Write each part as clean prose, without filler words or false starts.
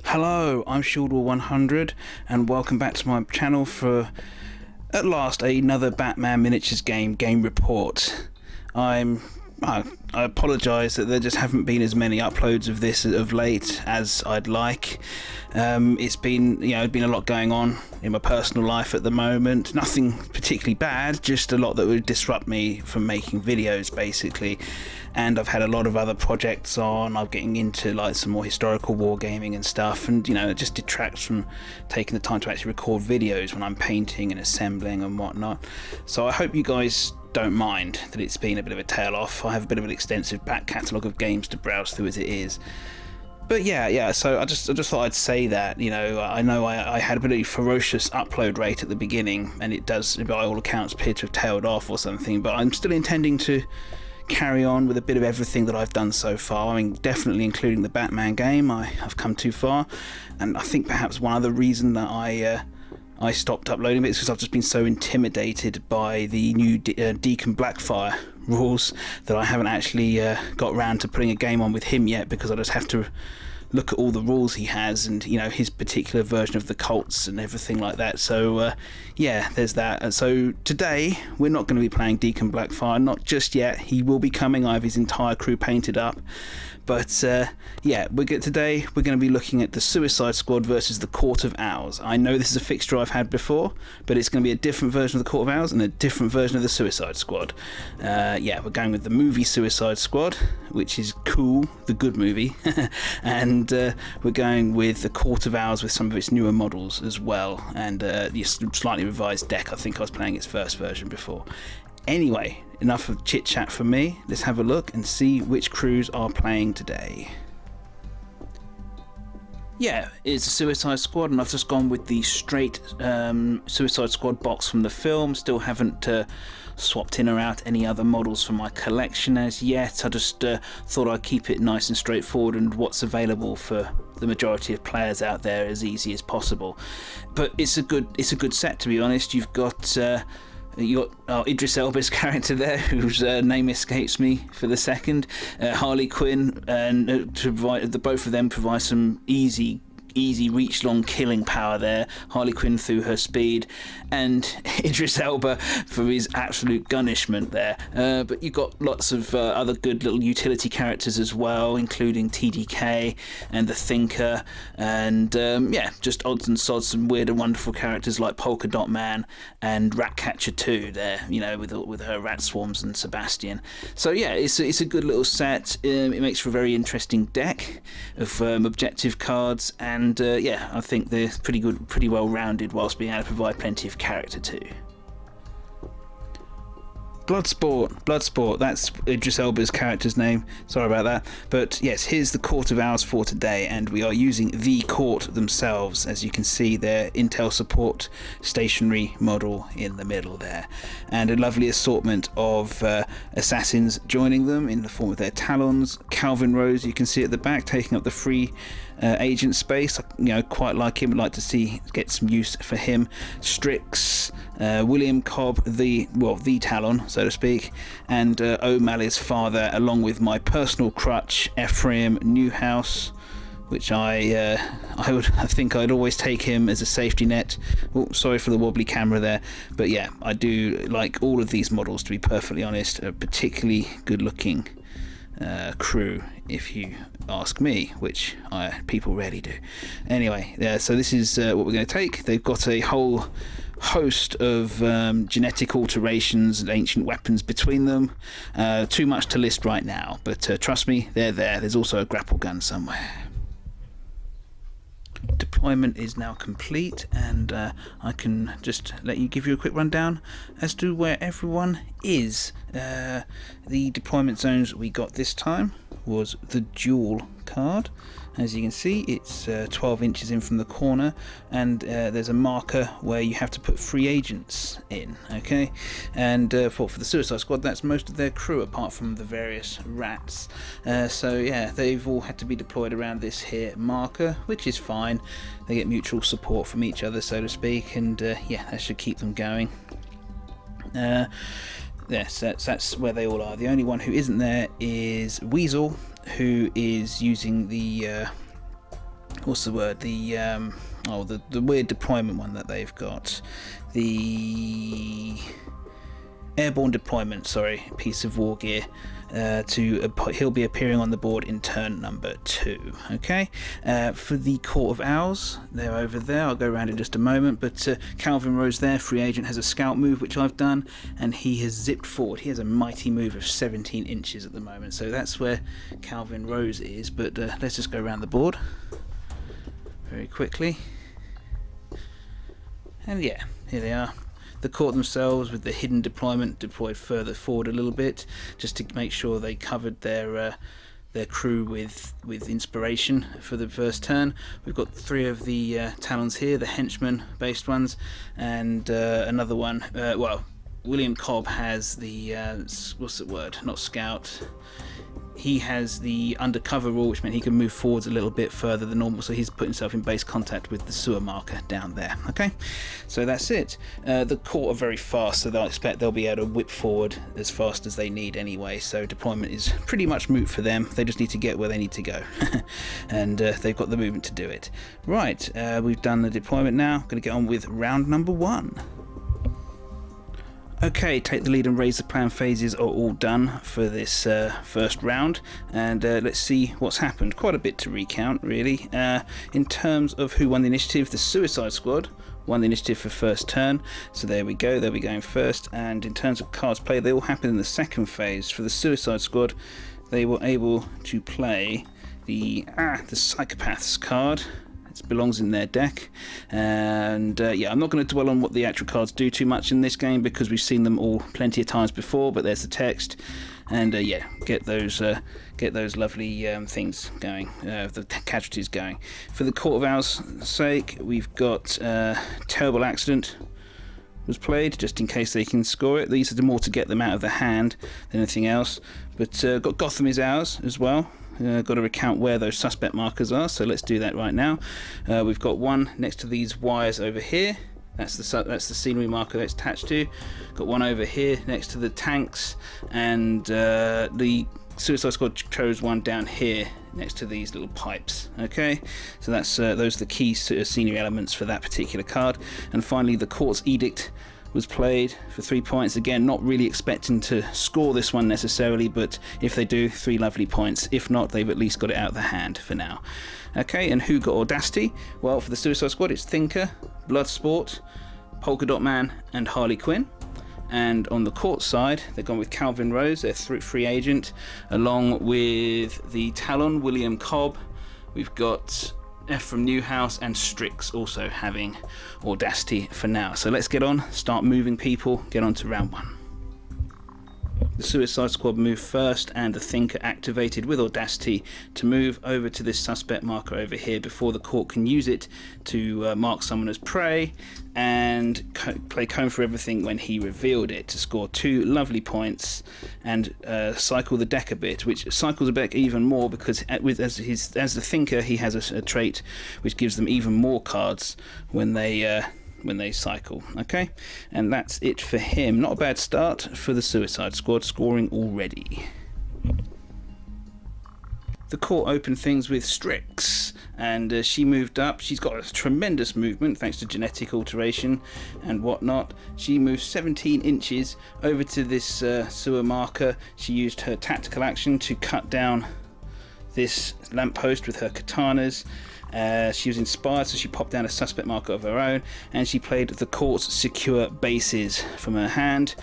Hello, I'm Shieldwall100 and welcome back to my channel for, at last, another Batman Miniatures game report. I apologise that there just haven't been as many uploads of this of late as I'd like. It's been a lot going on in my personal life at the moment. Nothing particularly bad, just a lot that would disrupt me from making videos basically. And I've had a lot of other projects on. I'm getting into like some more historical wargaming and stuff, and it just detracts from taking the time to actually record videos when I'm painting and assembling and whatnot. So I hope you guys don't mind that it's been a bit of a tail off. I have a bit of an extensive back catalogue of games to browse through as it is. But yeah, so I just thought I'd say that, I know I had a pretty ferocious upload rate at the beginning, and it does, by all accounts, appear to have tailed off or something, but I'm still intending to carry on with a bit of everything that I've done so far. I mean, definitely including the Batman game. I've come too far, and I think perhaps one other reason that I stopped uploading it is because I've just been so intimidated by the new Deacon Blackfire rules that I haven't actually got around to putting a game on with him yet, because I just have to look at all the rules he has and his particular version of the cults and everything like that. So yeah, there's that. And so today we're not going to be playing Deacon Blackfire, not just yet. He will be coming. I have his entire crew painted up, but yeah, today we're going to be looking at the Suicide Squad versus the Court of Owls. I know this is a fixture I've had before, but it's going to be a different version of the Court of Owls and a different version of the Suicide Squad. Yeah, we're going with the movie Suicide Squad, which is cool, the good movie, and we're going with the Court of Owls with some of its newer models as well, and the slightly revised deck. I think I was playing its first version before. Anyway, enough of chit chat from me. Let's have a look and see which crews are playing today. Yeah, it's a Suicide Squad, and I've just gone with the straight Suicide Squad box from the film. Still haven't swapped in or out any other models from my collection as yet. I just thought I'd keep it nice and straightforward, and what's available for the majority of players out there as easy as possible. But it's a good set, to be honest. You've got Idris Elba's character there, whose name escapes me for the second, Harley Quinn, and the both of them provide some easy reach long killing power there. Harley Quinn through her speed, and Idris Elba for his absolute gunnishment there. But you've got lots of other good little utility characters as well, including TDK and the Thinker, and yeah, just odds and sods, some weird and wonderful characters like Polka Dot Man and Ratcatcher 2 there, with her rat swarms and Sebastian. So yeah, it's a good little set. It makes for a very interesting deck of objective cards, and yeah, I think they're pretty well rounded, whilst being able to provide plenty of character too. Bloodsport, that's Idris Elba's character's name, sorry about that. But yes, here's the Court of Owls for today, and we are using the court themselves. As you can see, their Intel support stationary model in the middle there, and a lovely assortment of assassins joining them in the form of their Talons. Calvin Rose, you can see at the back, taking up the free agent space. Quite like him, would like to get some use for him. Strix, William Cobb, the Talon, so to speak, and O'Malley's father, along with my personal crutch, Ephraim Newhouse, which I think I'd always take him as a safety net. Oh, sorry for the wobbly camera there, but yeah, I do like all of these models, to be perfectly honest. A particularly good looking crew, if you ask me, which people rarely do. Anyway, yeah, so this is what we're going to take. They've got a whole host of genetic alterations and ancient weapons between them. Too much to list right now, but trust me, they're there. There's also a grapple gun somewhere. Deployment is now complete, and I can just give you a quick rundown as to where everyone is. The deployment zones we got this time was the dual card. As you can see, it's 12 inches in from the corner, and there's a marker where you have to put free agents in, okay? And for the Suicide Squad, that's most of their crew, apart from the various rats. So yeah, they've all had to be deployed around this here marker, which is fine. They get mutual support from each other, so to speak, and yeah, that should keep them going. Yes, that's where they all are. The only one who isn't there is Weasel, who is using the what's the word? The weird deployment one that they've got, the airborne deployment, sorry, piece of war gear. He'll be appearing on the board in turn number 2. Okay, for the Court of Owls, they're over there. I'll go around in just a moment, but Calvin Rose there, free agent, has a scout move which I've done, and he has zipped forward. He has a mighty move of 17 inches at the moment, so that's where Calvin Rose is. But let's just go around the board very quickly, and yeah, here they are. The court themselves, with the hidden deployment, deployed further forward a little bit, just to make sure they covered their crew with inspiration for the first turn. We've got 3 of the Talons here, the henchman-based ones, and another one. William Cobb has the what's the word? Not scout. He has the undercover rule, which meant he can move forwards a little bit further than normal, so he's put himself in base contact with the sewer marker down there. Okay, so that's it. The court are very fast, so I expect they'll be able to whip forward as fast as they need anyway, so deployment is pretty much moot for them. They just need to get where they need to go, and they've got the movement to do it. Right, we've done the deployment now. Going to get on with round number 1. Okay, take the lead and raise the plan phases are all done for this first round, and let's see what's happened. Quite a bit to recount, really. In terms of who won the initiative, the Suicide Squad won the initiative for first turn, so there we go, they'll be going first. And in terms of cards played, they all happened in the second phase. For the Suicide Squad, they were able to play the Psychopaths card. Belongs in their deck, and yeah, I'm not going to dwell on what the actual cards do too much in this game because we've seen them all plenty of times before, but there's the text, and yeah, get those lovely things going, the casualties going. For the Court of Owls' sake, we've got Terrible Accident was played, just in case they can score it. These are more to get them out of the hand than anything else, but got Gotham is Ours as well. Got to recount where those suspect markers are, so let's do that right now. We've got one next to these wires over here. That's the scenery marker that's attached to. Got one over here next to the tanks, and the Suicide Squad chose one down here next to these little pipes. Okay, so that's those are the key scenery elements for that particular card. And finally, the Court's Edict was played for 3 points. Again, not really expecting to score this one necessarily, but if they do, 3 lovely points. If not, they've at least got it out of the hand for now. Okay, and who got Audacity? Well, for the Suicide Squad, it's Thinker, Bloodsport, Polka Dot Man, and Harley Quinn. And on the court side, they've gone with Calvin Rose, their free agent, along with the Talon, William Cobb. We've got Ephraim Newhouse and Strix also having Audacity for now. So let's get on, start moving people, get on to round 1. The Suicide Squad moved first, and the Thinker activated with Audacity to move over to this suspect marker over here before the court can use it to mark someone as prey and play Comb for Everything when he revealed it to score 2 lovely points and cycle the deck a bit, which cycles the deck even more because as the Thinker, he has a trait which gives them even more cards when they cycle. Okay, and that's it for him. Not a bad start for the Suicide Squad, scoring already. The court opened things with Strix, and she moved up. She's got a tremendous movement thanks to genetic alteration and whatnot. She moved 17 inches over to this sewer marker. She used her tactical action to cut down this lamppost with her katanas. She was inspired, so she popped down a suspect marker of her own, and she played the Court's Secure Bases from her hand.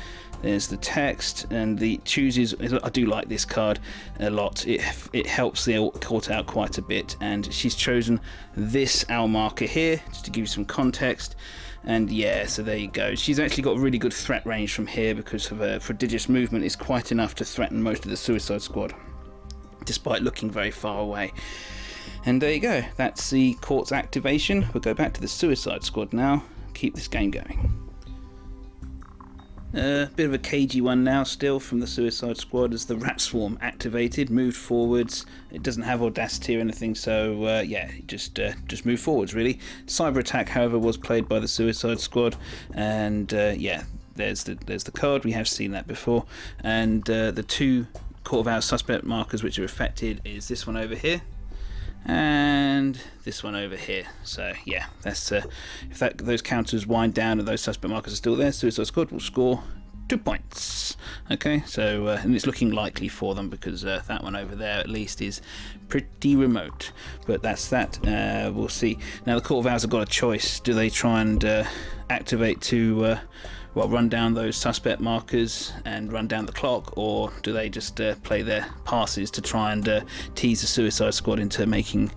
There's the text, and the chooses. I do like this card a lot. It helps the court out quite a bit, and she's chosen this owl marker here, just to give you some context. And yeah, so there you go. She's actually got a really good threat range from here because of her prodigious movement is quite enough to threaten most of the Suicide Squad, despite looking very far away. And there you go, that's the court's activation. We'll go back to the Suicide Squad now, keep this game going. Bit of a cagey one now still from the Suicide Squad as the Rat Swarm activated, moved forwards. It doesn't have Audacity or anything, so yeah, just move forwards really. Cyber Attack, however, was played by the Suicide Squad, and yeah, there's the card. We have seen that before. And the 2 Court of Owls suspect markers which are affected is this one over here, and this one over here. So yeah, that's if those counters wind down and those suspect markers are still there, Suicide Squad will score 2 points. Okay, so and it's looking likely for them because that one over there at least is pretty remote, but that's that. We'll see. Now the Court of Owls have got a choice. Do they try and activate to run down those suspect markers and run down the clock, or do they just play their passes to try and tease the Suicide Squad into making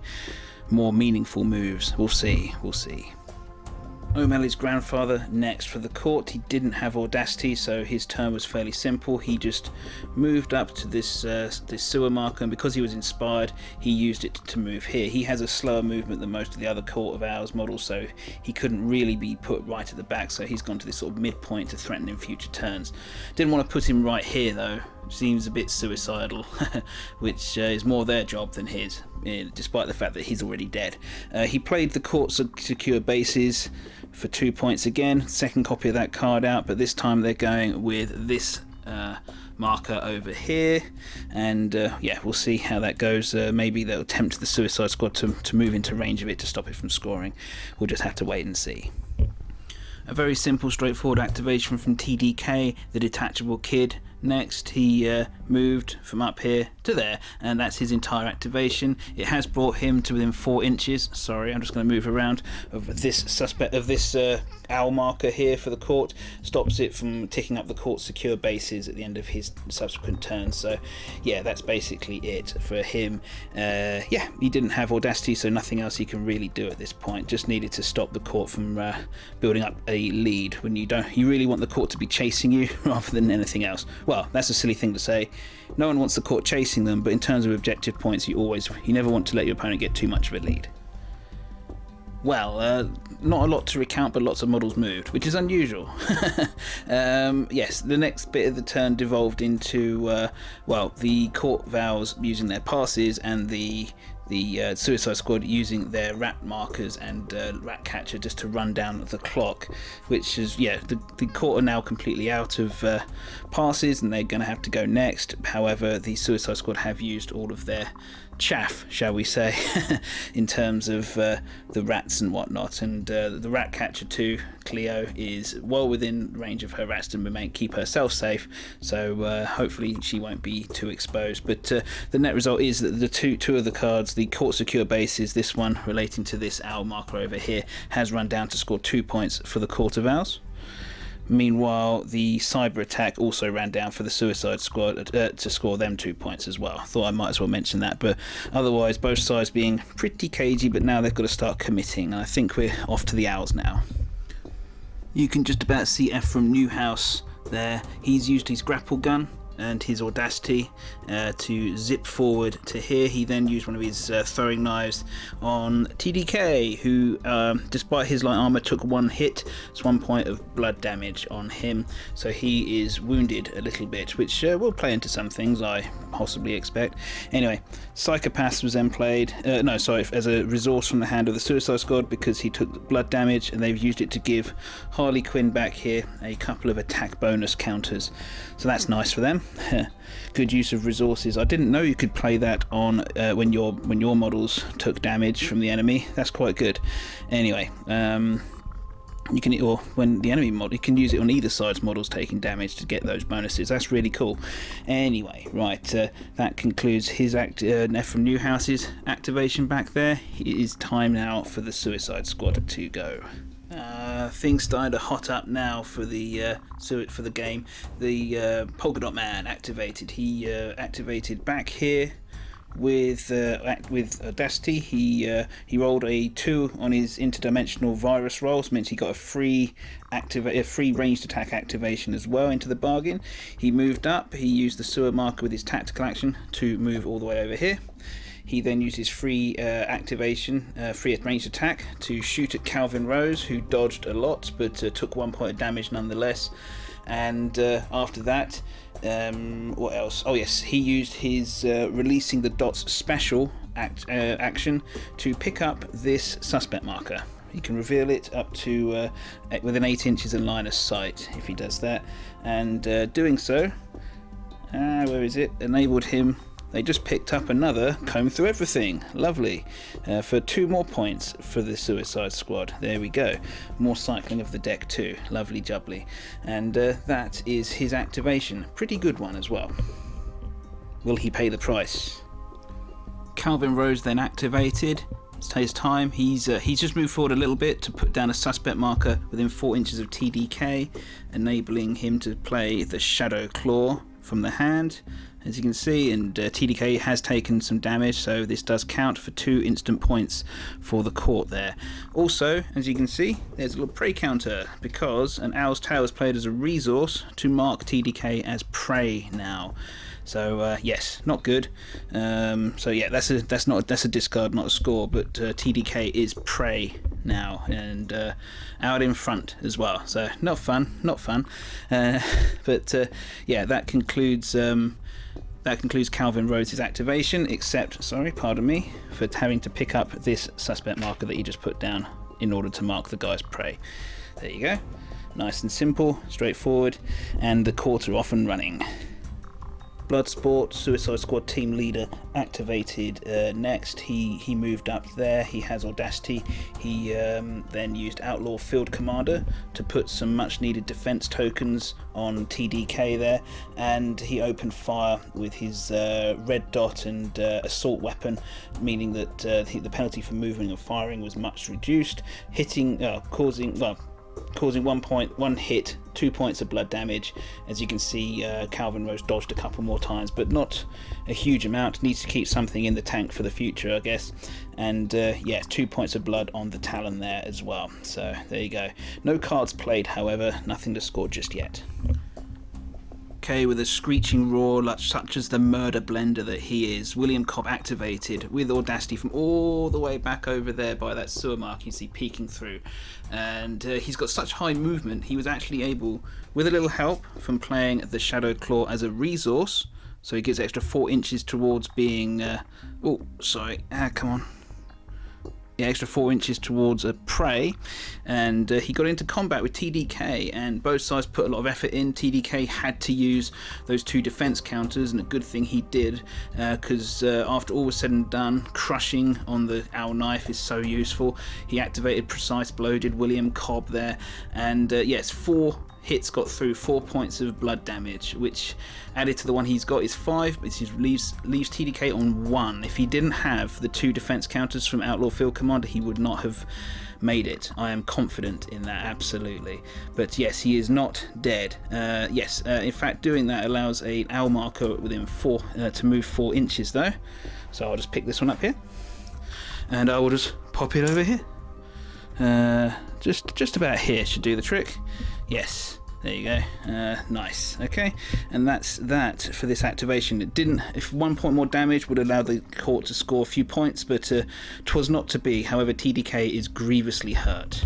more meaningful moves? We'll see. O'Malley's grandfather next for the court. He didn't have audacity, so his turn was fairly simple. He just moved up to this sewer marker, and because he was inspired, he used it to move here. He has a slower movement than most of the other Court of Owls models, so he couldn't really be put right at the back, so he's gone to this sort of midpoint to threaten in future turns. Didn't want to put him right here though. Seems a bit suicidal, which is more their job than his, despite the fact that he's already dead. He played the court secure bases for 2 points again, second copy of that card out, but this time they're going with this marker over here, and yeah, we'll see how that goes. Maybe they'll tempt the Suicide Squad to move into range of it to stop it from scoring. We'll just have to wait and see. A very simple, straightforward activation from TDK, the Detachable Kid. Next, he moved from up here to there, and that's his entire activation. It has brought him to within 4 inches. Sorry, I'm just going to move around of this owl marker here for the court. Stops it from ticking up the court secure bases at the end of his subsequent turns. So, yeah, that's basically it for him. Yeah, he didn't have audacity, so nothing else he can really do at this point. Just needed to stop the court from building up a lead when you really want the court to be chasing you rather than anything else. Well, that's a silly thing to say. No one wants the court chasing them, but in terms of objective points, you never want to let your opponent get too much of a lead. Well, not a lot to recount, but lots of models moved, which is unusual. Yes, the next bit of the turn devolved into, the Court of Owls using their passes and the Suicide Squad using their rat markers and rat catcher just to run down the clock, which is, yeah, the court are now completely out of passes and they're going to have to go next. However, the Suicide Squad have used all of their chaff, shall we say, in terms of the rats and whatnot, and the rat catcher too, Cleo, is well within range of her rats to keep herself safe, so hopefully she won't be too exposed. But the net result is that the two of the cards, the court secure bases, this one relating to this owl marker over here, has run down to score 2 points for the Court of Owls. Meanwhile, the cyber attack also ran down for the Suicide Squad to score them 2 points as well. Thought I might as well mention that, but otherwise both sides being pretty cagey, but now they've got to start committing, and I think we're off to the Owls now. You can just about see Ephraim Newhouse there. He's used his grapple gun and his audacity to zip forward to here. He then used one of his throwing knives on TDK, who despite his light armor took 1 hit. It's 1 point of blood damage on him, so he is wounded a little bit, which will play into some things I possibly expect. Anyway, Psychopaths was then played as a resource from the hand of the Suicide Squad because he took blood damage, and they've used it to give Harley Quinn back here a couple of attack bonus counters, so that's nice for them. Good use of resources. I didn't know you could play that on when your models took damage from the enemy. That's quite good. Anyway, you can, or when the enemy model, you can use it on either side's models taking damage to get those bonuses. That's really cool. Anyway, right, that concludes his Ephraim Newhouse's activation back there. It is time now for the Suicide Squad to go. Things starting to hot up now for the game. The Polka Dot Man activated. He activated back here with audacity. He rolled a 2 on his interdimensional virus roll, so means he got a free ranged attack activation as well into the bargain. He moved up. He used the sewer marker with his tactical action to move all the way over here. He then used his free activation, free ranged attack, to shoot at Calvin Rose, who dodged a lot but took 1 point of damage nonetheless. And after that, what else? Oh yes, he used his releasing the dots special action to pick up this suspect marker. He can reveal it up to within 8 inches of line of sight if he does that, and doing so, where is it? Enabled him they just picked up another Comb Through Everything. Lovely. For 2 more points for the Suicide Squad. There we go. More cycling of the deck too. Lovely jubbly. And that is his activation. Pretty good one as well. Will he pay the price? Calvin Rose then activated. It's his time. He's just moved forward a little bit to put down a suspect marker within 4 inches of TDK, enabling him to play the Shadow Claw from the hand, as you can see, and TDK has taken some damage, so this does count for 2 instant points for the court there. Also, as you can see, there's a little prey counter because an Owl's Tail is played as a resource to mark TDK as prey now. So yes, not good. So yeah, that's a discard, not a score. But TDK is prey now, and out in front as well. So not fun, not fun. But yeah, that concludes Calvin Rose's activation. Except, sorry, pardon me, for having to pick up this suspect marker that he just put down in order to mark the guy's prey. There you go. Nice and simple, straightforward, and the court are off and running. Bloodsport, Suicide Squad team leader, activated next. He moved up there. He has Audacity. He then used Outlaw Field Commander to put some much needed defense tokens on TDK there, and he opened fire with his red dot and assault weapon, meaning that the penalty for moving and firing was much reduced, causing 1 hit, 2 points of blood damage. As you can see, Calvin Rose dodged a couple more times, but not a huge amount. Needs to keep something in the tank for the future, I guess. And yeah, 2 points of blood on the Talon there as well. So there you go. No cards played, however, nothing to score just yet. Okay, with a screeching roar such as the murder blender that he is, William Cobb activated with Audacity from all the way back over there by that sewer mark you see peeking through. And he's got such high movement, he was actually able, with a little help from playing the Shadow Claw as a resource, so he gets extra 4 inches towards being... come on. Yeah, extra 4 inches towards a prey, and he got into combat with TDK, and both sides put a lot of effort in. TDK had to use those 2 defense counters, and a good thing he did, because after all was said and done, crushing on the Owl Knife is so useful. He activated Precise Blow, did William Cobb there, and yes, 4 hits got through, 4 points of blood damage, which added to the one he's got is 5, but it leaves TDK on 1. If he didn't have the 2 defense counters from Outlaw Field Commander, he would not have made it. I am confident in that, absolutely. But yes, he is not dead. In fact, doing that allows an owl marker within 4 to move 4 inches though. So I'll just pick this one up here, and I will just pop it over here. Just about here should do the trick. Yes, there you go. Nice. Okay, and that's that for this activation. It didn't. If 1 point more damage would allow the court to score a few points, but 'twas not to be. However, TDK is grievously hurt.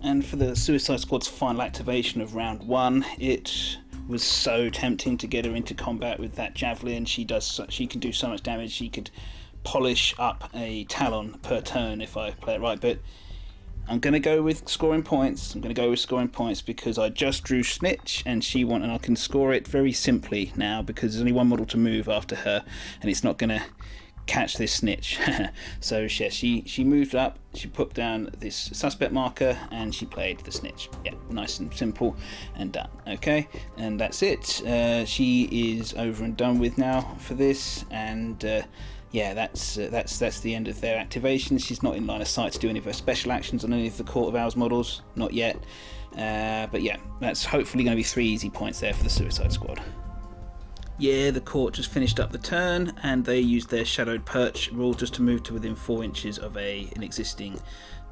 And for the Suicide Squad's final activation of round 1, it was so tempting to get her into combat with that javelin. She can do so much damage. She could polish up a Talon per turn if I play it right, but I'm going to go with scoring points. Because I just drew Snitch and I can score it very simply now because there's only 1 model to move after her, and it's not going to catch this Snitch. So yeah, she moved up, she put down this suspect marker, and she played the Snitch. Yeah, nice and simple and done. Okay, and that's it. She is over and done with now for this, and yeah, that's the end of their activation. She's not in line of sight to do any of her special actions on any of the Court of Owls models, not yet. But yeah, that's hopefully going to be 3 easy points there for the Suicide Squad. Yeah, the court just finished up the turn, and they used their Shadowed Perch rule just to move to within 4 inches of an existing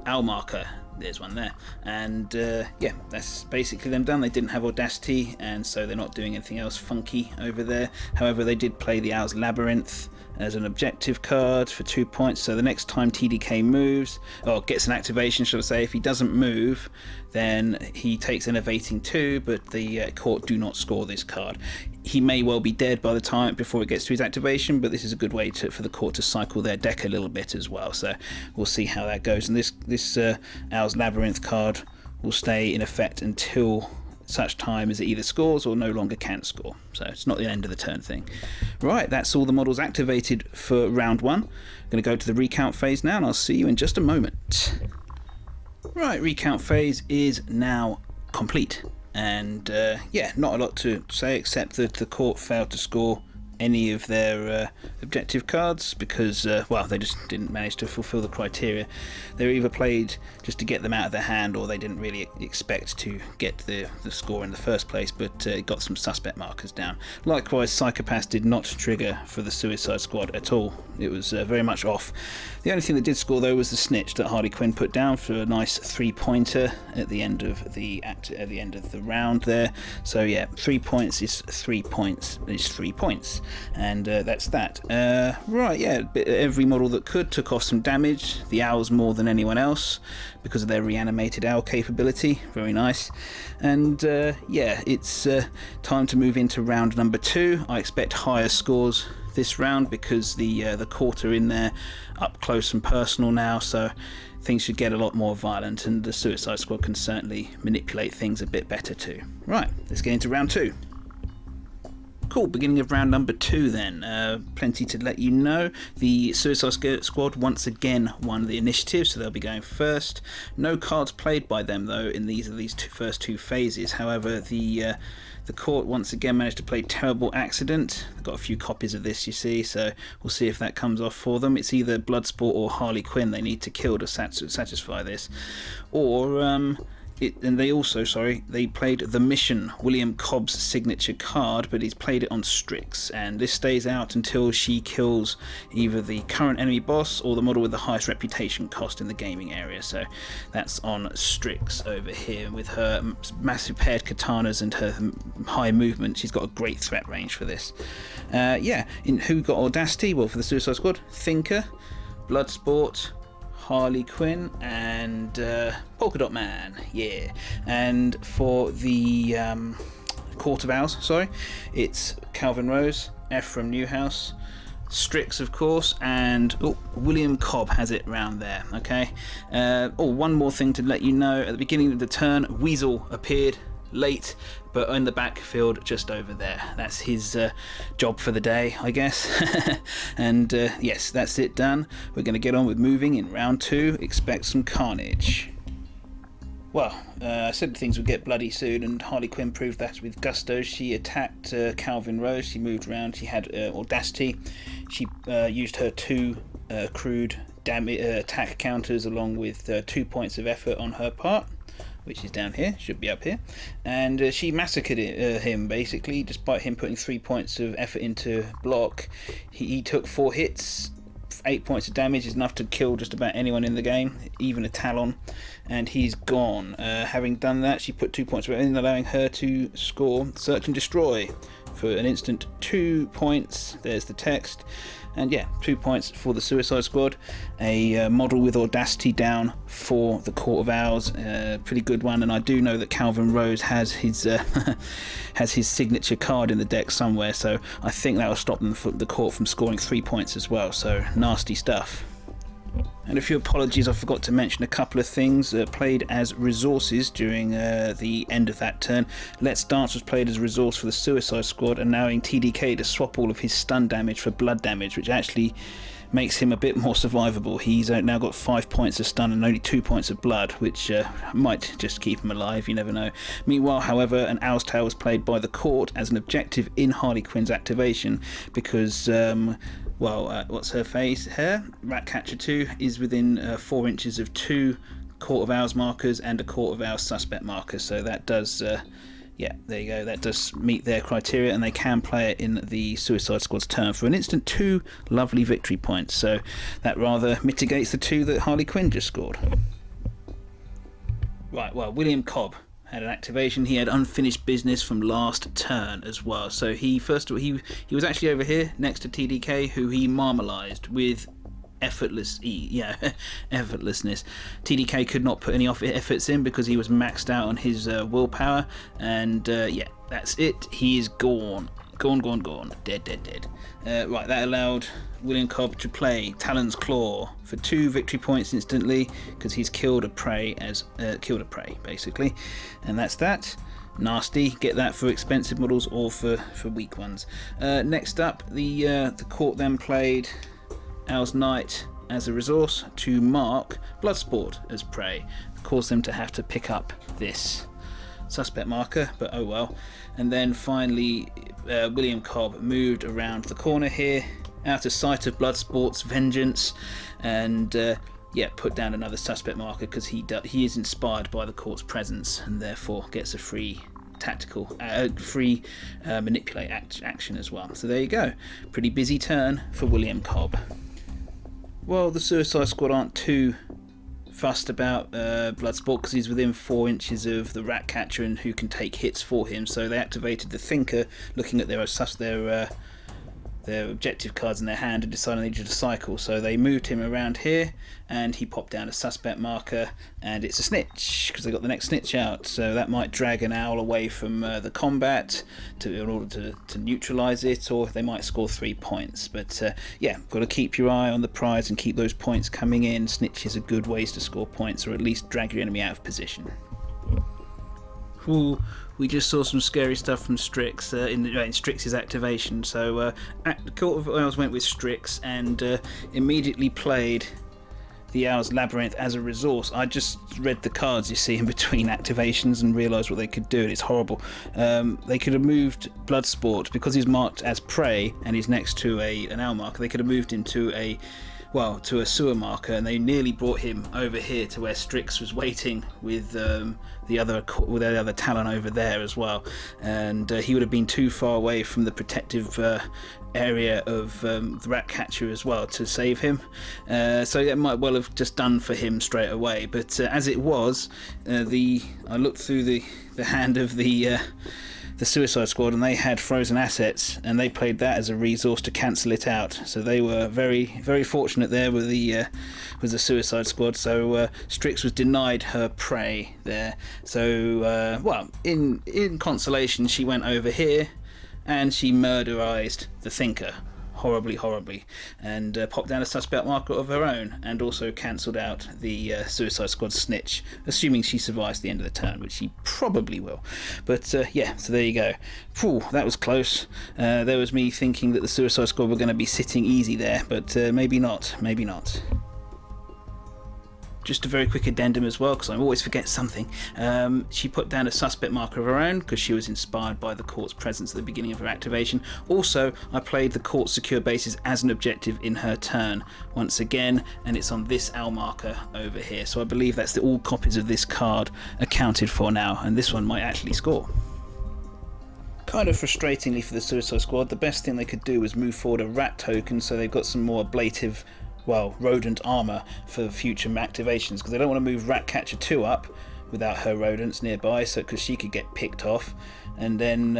owl marker. There's one there, and yeah, that's basically them done. They didn't have Audacity, and so they're not doing anything else funky over there. However, they did play the Owl's Labyrinth as an objective card for 2 points, so the next time TDK moves, or gets an activation, should I say, if he doesn't move, then he takes an evading 2, but the court do not score this card. He may well be dead by the time before it gets to his activation, but this is a good way for the court to cycle their deck a little bit as well, so we'll see how that goes. And this Owl's Labyrinth card will stay in effect until such time as it either scores or no longer can score. So it's not the end of the turn thing. Right, that's all the models activated for round 1. I'm going to go to the recount phase now, and I'll see you in just a moment. Right, recount phase is now complete. And yeah, not a lot to say except that the court failed to score any of their objective cards because, well, they just didn't manage to fulfill the criteria. They were either played just to get them out of their hand, or they didn't really expect to get the score in the first place, but it got some suspect markers down. Likewise, Psychopath did not trigger for the Suicide Squad at all. It was very much off. The only thing that did score, though, was the snitch that Harley Quinn put down for a nice 3-pointer at the end of the round there. So yeah, 3 points is 3 points is 3 points. And that's that. Right, yeah, every model that could took off some damage. The owls more than anyone else because of their reanimated owl capability. Very nice. And yeah, it's time to move into round number 2. I expect higher scores this round because the court are in there up close and personal now, so things should get a lot more violent, and the Suicide Squad can certainly manipulate things a bit better too. Right, let's get into round 2. Cool, beginning of round number 2 then. Plenty to let you know. The Suicide Squad once again won the initiative, so they'll be going first. No cards played by them though in these first 2 phases. However, the court once again managed to play Terrible Accident. I've got a few copies of this, you see, so we'll see if that comes off for them. It's either Bloodsport or Harley Quinn they need to kill to satisfy this, or and they also, they played The Mission, William Cobb's signature card, but he's played it on Strix, and this stays out until she kills either the current enemy boss or the model with the highest reputation cost in the gaming area. So that's on Strix over here. With her massive paired katanas and her high movement, she's got a great threat range for this. Yeah, in who got Audacity? Well, for the Suicide Squad, Thinker, Bloodsport, Harley Quinn, and Polka Dot Man, yeah. And for the Court of Owls, it's Calvin Rose, Ephraim Newhouse, Strix, of course, and William Cobb has it round there, okay? One more thing to let you know. At the beginning of the turn, Weasel appeared late, but in the backfield just over there. That's his job for the day, I guess. And yes, that's it done. We're going to get on with moving in round 2. Expect some carnage. Well, I said things would get bloody soon, and Harley Quinn proved that with gusto. She attacked Calvin Rose. She moved around. She had Audacity. She used her 2 crude attack counters along with 2 points of effort on her part, which is down here, should be up here, and she massacred him basically. Despite him putting 3 points of effort into block, he took 4 hits. 8 points of damage is enough to kill just about anyone in the game, even a Talon, and he's gone. Having done that, she put 2 points of effort in, allowing her to score Search and Destroy for an instant 2 points. There's the text. And yeah, 2 points for the Suicide Squad. A model with Audacity down for the Court of Owls. Pretty good one, and I do know that Calvin Rose has his has his signature card in the deck somewhere, so I think that will stop the court from scoring 3 points as well. So nasty stuff. And a few apologies, I forgot to mention a couple of things played as resources during the end of that turn. Let's Dance was played as a resource for the Suicide Squad, allowing TDK to swap all of his stun damage for blood damage, which actually makes him a bit more survivable. He's now got 5 points of stun and only 2 points of blood, which might just keep him alive, you never know. Meanwhile, however, an Owl's Tail was played by the court as an objective in Harley Quinn's activation because what's her face? Her Ratcatcher 2 is within 4 inches of 2 Court of Owls markers and a Court of Owls suspect marker, so that does yeah, there you go, that does meet their criteria, and they can play it in the Suicide Squad's turn for an instant 2 lovely victory points, so that rather mitigates the 2 that Harley Quinn just scored. Right, well, William Cobb had an activation. He had unfinished business from last turn as well. So he was actually over here next to TDK, who he marmalized with effortlessness. TDK could not put any efforts in because he was maxed out on his willpower, and yeah, that's it. He is gone. Gone. Dead. Right, that allowed William Cobb to play Talon's Claw for 2 victory points instantly because he's killed a prey basically, and that's that. nasty. Get that for expensive models or for weak ones. Next up, the court then played Owl's Knight as a resource to mark Bloodsport as prey. Caused them to have to pick up this suspect marker, but oh well. And then finally, William Cobb moved around the corner here, out of sight of Bloodsport's vengeance, and put down another suspect marker because he is inspired by the court's presence and therefore gets a free manipulate action as well. So there you go. Pretty busy turn for William Cobb. Well, the Suicide Squad aren't too fussed about Bloodsport because he's within 4 inches of the Ratcatcher and who can take hits for him, so they activated the Thinker, looking at their objective cards in their hand and decided they needed to cycle. So they moved him around here and he popped down a suspect marker, and it's a snitch because they got the next snitch out. So that might drag an owl away from the combat in order to neutralise it, or they might score 3 points. But got to keep your eye on the prize and keep those points coming in. Snitches are good ways to score points, or at least drag your enemy out of position. Ooh, we just saw some scary stuff from Strix in Strix's activation. So Court of Owls went with Strix and immediately played the Owl's Labyrinth as a resource. I just read the cards, you see, in between activations and realised what they could do, and it's horrible. They could have moved Bloodsport, because he's marked as prey and he's next to an owl marker. They could have moved him to a sewer marker, and they nearly brought him over here to where Strix was waiting with the other Talon over there as well, and he would have been too far away from the protective area of the Ratcatcher as well to save him, so that might well have just done for him straight away. But as it was, I looked through the hand of the Suicide Squad, and they had frozen assets, and they played that as a resource to cancel it out. So they were very, very fortunate there with the Suicide Squad. So Strix was denied her prey there. So in consolation, she went over here and she murderized the Thinker horribly, and popped down a suspect marker of her own, and also cancelled out the Suicide Squad snitch, assuming she survives the end of the turn, which she probably will. But so there you go. Phew, that was close. There was me thinking that the Suicide Squad were going to be sitting easy there, but maybe not. Just a very quick addendum as well, because I always forget something. She put down a suspect marker of her own because she was inspired by the court's presence at the beginning of her activation. Also, I played the court's secure bases as an objective in her turn once again, and it's on this owl marker over here. So I believe that's all copies of this card accounted for now, and this one might actually score. Kind of frustratingly for the Suicide Squad, the best thing they could do was move forward a rat token, so they've got some more ablative rodent armour for future activations, because they don't want to move Ratcatcher 2 up without her rodents nearby, so because she could get picked off, and then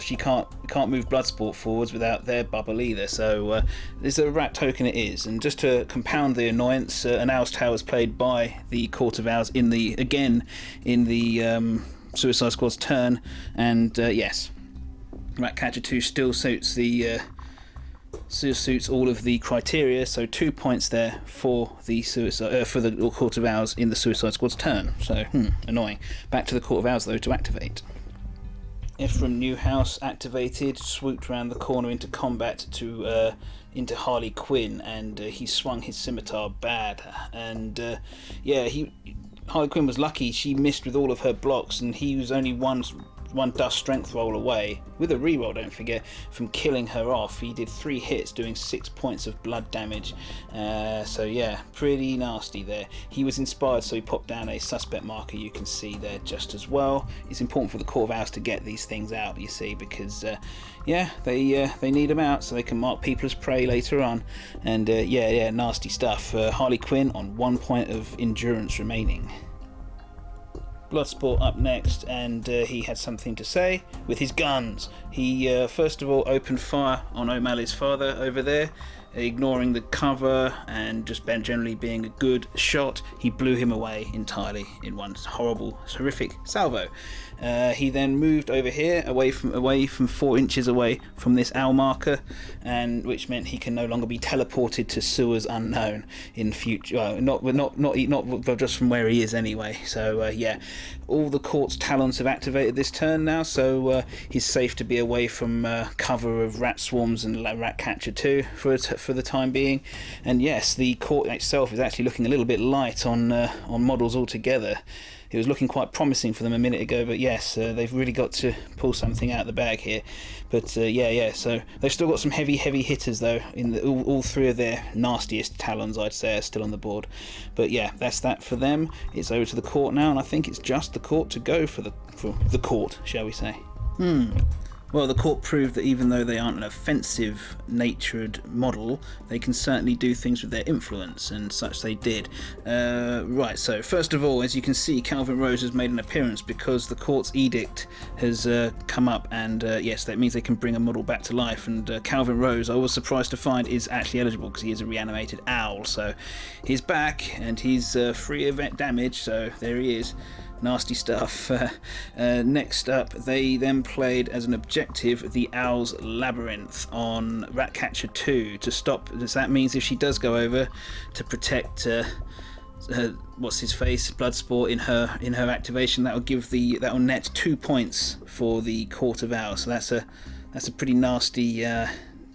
she can't move Bloodsport forwards without their bubble either. So there's a rat token it is. And just to compound the annoyance, an Owl's Tale was played by the Court of Owls in the Suicide Squad's turn, and yes, Ratcatcher 2 still suits all of the criteria, so 2 points there for the Court of Owls in the Suicide Squad's turn. So annoying. Back to the Court of Owls though to activate. Ephraim Newhouse activated, swooped around the corner into combat into Harley Quinn, and he swung his scimitar bad, and Harley Quinn was lucky. She missed with all of her blocks, and he was only one dust strength roll away, with a reroll, don't forget, from killing her off. He did 3 hits, doing 6 points of blood damage. So yeah, pretty nasty there. He was inspired, so he popped down a suspect marker, you can see there just as well. It's important for the Court of Owls to get these things out, you see, because they need them out so they can mark people as prey later on. And nasty stuff. Harley Quinn on 1 point of endurance remaining. Bloodsport up next, and he had something to say with his guns. He first of all opened fire on O'Malley's father over there, ignoring the cover and just generally being a good shot, he blew him away entirely in one horrific salvo. He then moved over here, away from 4 inches away from this owl marker, and which meant he can no longer be teleported to sewers unknown in future. Not just from where he is anyway. So yeah, all the court's talons have activated this turn now, so he's safe to be away from cover of rat swarms and Ratcatcher 2 for the time being. And yes, the court itself is actually looking a little bit light on models altogether. It was looking quite promising for them a minute ago, but yes, they've really got to pull something out of the bag here. But yeah, so they've still got some heavy hitters though. In all 3 of their nastiest talons, I'd say, are still on the board. But yeah, that's that for them. It's over to the court now, and I think it's just the court to go for the court, shall we say? Well, the court proved that even though they aren't an offensive-natured model, they can certainly do things with their influence, and such they did. Right, so first of all, as you can see, Calvin Rose has made an appearance because the court's edict has come up, and yes, that means they can bring a model back to life. And Calvin Rose, I was surprised to find, is actually eligible because he is a reanimated owl. So he's back, and he's free of damage, so there he is. Nasty stuff. Next up, they then played as an objective the Owl's Labyrinth on Ratcatcher 2 to stop. That means if she does go over to protect what's his face, Bloodsport in her activation, that will net 2 points for the Court of Owls. So that's a pretty nasty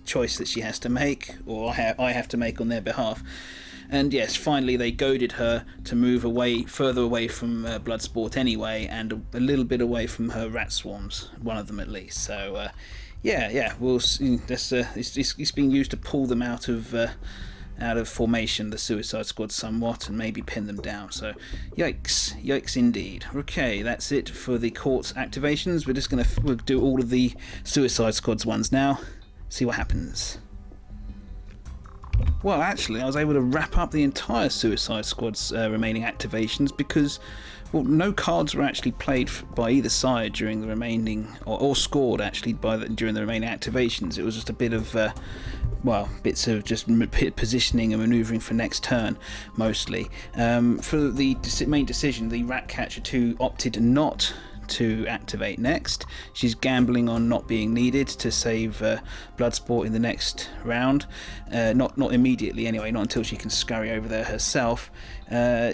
choice that she has to make, or I have to make on their behalf. And yes, finally they goaded her to move further away from Bloodsport anyway, and a little bit away from her rat swarms, one of them at least. So yeah, we'll see. It's being used to pull them out of formation, the Suicide Squad, somewhat, and maybe pin them down. So yikes indeed. Okay, that's it for the court's activations. We'll do all of the Suicide Squad's ones now. See what happens. Well, actually, I was able to wrap up the entire Suicide Squad's remaining activations because, well, no cards were actually played by either side during the remaining, or scored actually during the remaining activations. It was just a bit of, bits of just positioning and manoeuvring for next turn, mostly. For the main decision, the Ratcatcher 2 opted not to activate next. She's gambling on not being needed to save Bloodsport in the next round. Not immediately anyway, not until she can scurry over there herself.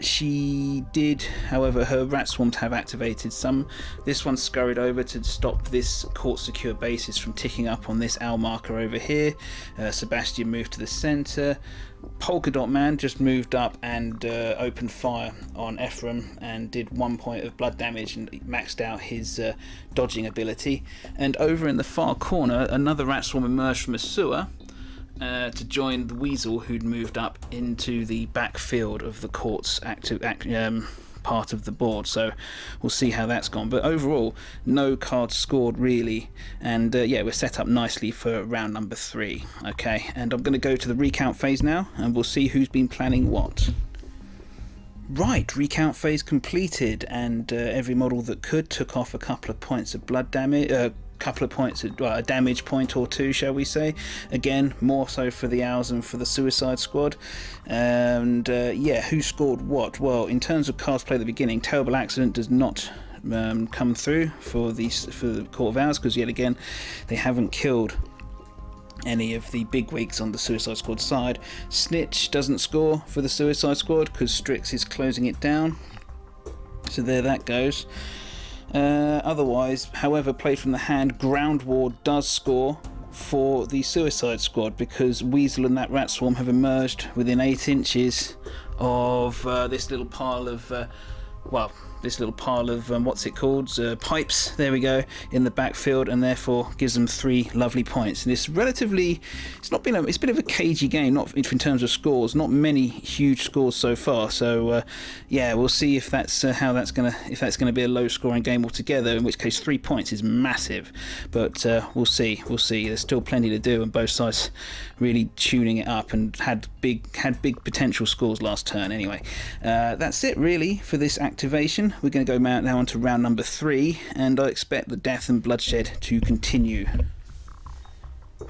She did, however, her rat swarms have activated some. This one scurried over to stop this court secure basis from ticking up on this owl marker over here. Sebastian moved to the centre. Polka Dot Man just moved up and opened fire on Ephraim and did 1 point of blood damage and maxed out his dodging ability. And over in the far corner, another rat swarm emerged from a sewer to join the Weasel, who'd moved up into the backfield of the court's part of the board. So we'll see how that's gone, but overall no cards scored really, and yeah, we're set up nicely for round number 3. Okay, and I'm going to go to the recount phase now, and we'll see who's been planning what. Right, recount phase completed, and every model that could took off a couple of points of blood damage, couple of points, a damage point or two, shall we say. Again, more so for the Owls and for the Suicide Squad. And yeah, who scored what? Well, in terms of cards played at the beginning, Terrible Accident does not come through for the Court of Owls, because yet again they haven't killed any of the big wigs on the Suicide Squad side. Snitch doesn't score for the Suicide Squad because Strix is closing it down. So there that goes. Otherwise, however, played from the hand, Ground War does score for the Suicide Squad, because Weasel and that rat swarm have emerged within 8 inches of this little pile of what's it called, pipes, there we go, in the backfield, and therefore gives them 3 lovely points. And it's been a bit of a cagey game, not in terms of scores, not many huge scores so far. So yeah, we'll see if that's gonna be a low scoring game altogether, in which case 3 points is massive. But we'll see. There's still plenty to do, and both sides really tuning it up, and had big potential scores last turn. Anyway, that's it really for this activation. We're going to go now on to round number 3, and I expect the death and bloodshed to continue.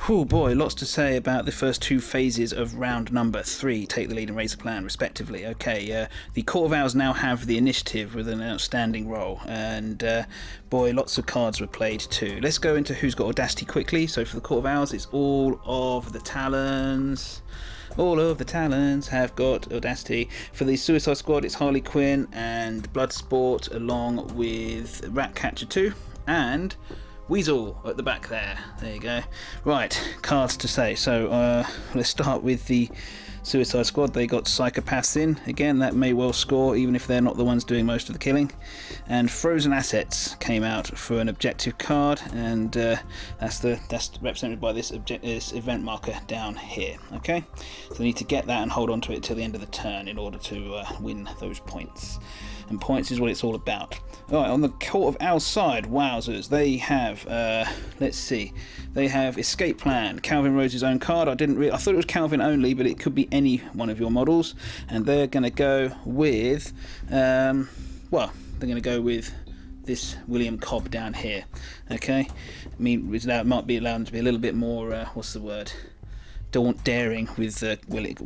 Oh boy, lots to say about the first two phases of round number 3, Take the Lead and Raise a Plan, respectively. Okay, the Court of Owls now have the initiative with an outstanding role, and boy, lots of cards were played too. Let's go into who's got Audacity quickly. So for the Court of Owls, it's all of the Talons. All of the Talons have got Audacity. For the Suicide Squad, it's Harley Quinn and Bloodsport, along with Ratcatcher 2 and Weasel at the back there. There you go. Right, cards to say. So let's start with the Suicide Squad. They got Psychopaths in. Again, that may well score, even if they're not the ones doing most of the killing. And Frozen Assets came out for an objective card, and that's represented by this event marker down here. Okay, so they need to get that and hold on to it till the end of the turn in order to win those points. And points is what it's all about. Alright, on the Court of Owls side, wowzers, they have, let's see, they have Escape Plan, Calvin Rose's own card. I thought it was Calvin only, but it could be any one of your models. And they're going to go with, they're going to go with this William Cobb down here. Okay, I mean, it might be allowed to be a little bit more, what's the word? Daring with